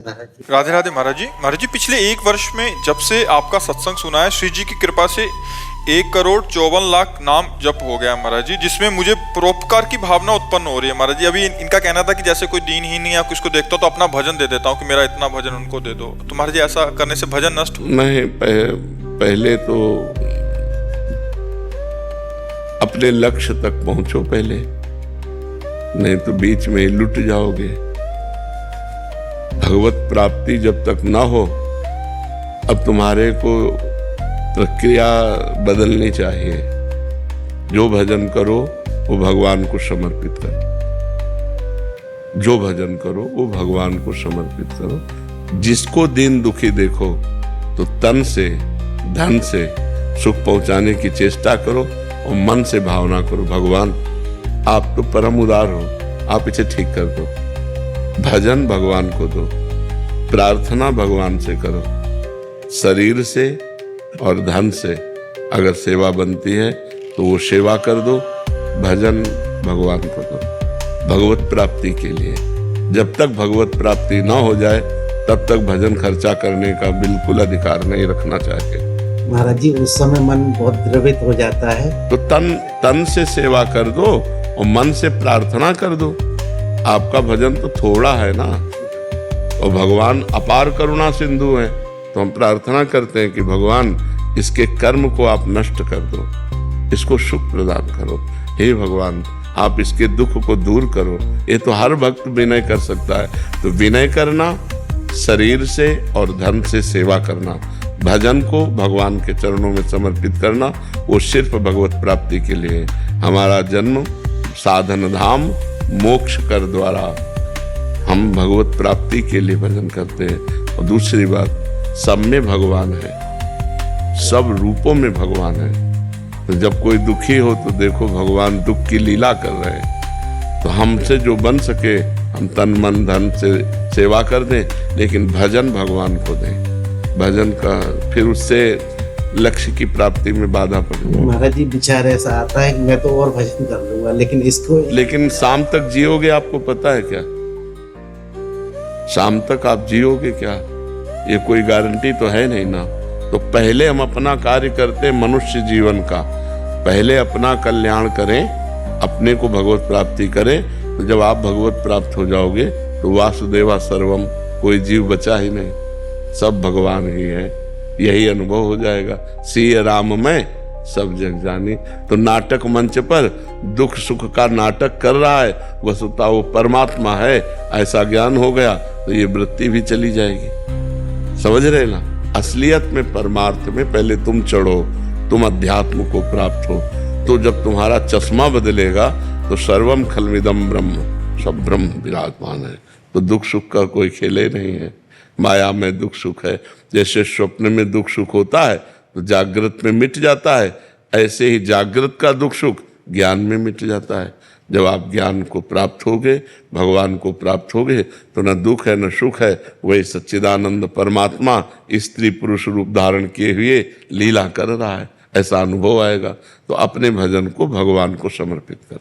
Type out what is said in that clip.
राधे राधे महाराज जी। महाराज जी, पिछले एक वर्ष में जब से आपका सत्संग सुना है, श्री जी की कृपा से 1,54,00,000 नाम जप हो गया महाराज जी, जिसमें मुझे परोपकार की भावना उत्पन्न हो रही है महाराज जी। अभी इनका कहना था कि जैसे कोई दीनहीन या किसको देखता हूं तो अपना भजन दे देता हूं कि मेरा इतना भजन उनको दे दो। तो महाराज जी, ऐसा करने से भजन नष्ट नहीं, पहले तो अपने लक्ष्य तक पहुंचो पहले, नहीं तो बीच में लुट जाओगे। भगवत प्राप्ति जब तक ना हो, अब तुम्हारे को प्रक्रिया बदलनी चाहिए। जो भजन करो वो भगवान को समर्पित करो, जो भजन करो वो भगवान को समर्पित करो। जिसको दीन दुखी देखो तो तन से धन से सुख पहुंचाने की चेष्टा करो और मन से भावना करो, भगवान आप तो परम उदार हो, आप इसे ठीक कर दो। भजन भगवान को दो, प्रार्थना भगवान से करो। शरीर से और धन से अगर सेवा बनती है तो वो सेवा कर दो, भजन भगवान को दो भगवत प्राप्ति के लिए। जब तक भगवत प्राप्ति ना हो जाए तब तक भजन खर्चा करने का बिल्कुल अधिकार नहीं रखना चाहिए। महाराज जी, उस समय मन बहुत द्रवित हो जाता है, तो तन से सेवा कर दो और मन से प्रार्थना कर दो। आपका भजन तो थोड़ा है ना, और भगवान अपार करुणा सिंधु है, तो हम प्रार्थना करते हैं कि भगवान इसके कर्म को आप नष्ट कर दो, इसको सुख प्रदान करो। हे भगवान, आप इसके दुख को दूर करो। ये तो हर भक्त विनय कर सकता है। तो विनय करना, शरीर से और धन से सेवा करना, भजन को भगवान के चरणों में समर्पित करना, वो सिर्फ भगवत प्राप्ति के लिए। हमारा जन्म साधन धाम मोक्ष कर द्वारा, हम भगवत प्राप्ति के लिए भजन करते हैं। और दूसरी बात, सब में भगवान है, सब रूपों में भगवान है। तो जब कोई दुखी हो तो देखो भगवान दुख की लीला कर रहे हैं। तो हमसे जो बन सके हम तन मन धन से सेवा कर दें, लेकिन भजन भगवान को दें। भजन का फिर उससे लक्ष्य की प्राप्ति में बाधा पड़ेगी। महाराज जी, विचार ऐसा आता है कि मैं तो और भजन कर लूंगा, लेकिन शाम तक जियोगे आपको पता है क्या? शाम तक आप जियोगे क्या? ये कोई गारंटी तो है नहीं ना। तो पहले हम अपना कार्य करते मनुष्य जीवन का, पहले अपना कल्याण करें, अपने को भगवत प्राप्ति करें। तो जब आप भगवत प्राप्त हो जाओगे तो वासुदेवा सर्वम, कोई जीव बचा ही नहीं, सब भगवान ही है। यही अनुभव हो जाएगा। सिय राम में सब जग जानी। तो नाटक मंच पर दुख सुख का नाटक कर रहा है, वस्तुतः वो परमात्मा है, ऐसा ज्ञान हो गया तो ये वृत्ति भी चली जाएगी। समझ रहे ना? असलियत में परमार्थ में पहले तुम चढ़ो, तुम अध्यात्म को प्राप्त हो। तो जब तुम्हारा चश्मा बदलेगा तो सर्वम खलमिदम ब्रह्म, सब ब्रह्म विराजमान है। तो दुख सुख का कोई खेले नहीं है। माया में दुख सुख है। जैसे स्वप्न में दुख सुख होता है तो जागृत में मिट जाता है, ऐसे ही जागृत का दुख सुख ज्ञान में मिट जाता है। जब आप ज्ञान को प्राप्त होगे, भगवान को प्राप्त होगे, तो न दुख है न सुख है, वही सच्चिदानंद परमात्मा स्त्री पुरुष रूप धारण किए हुए लीला कर रहा है, ऐसा अनुभव आएगा। तो अपने भजन को भगवान को समर्पित कर।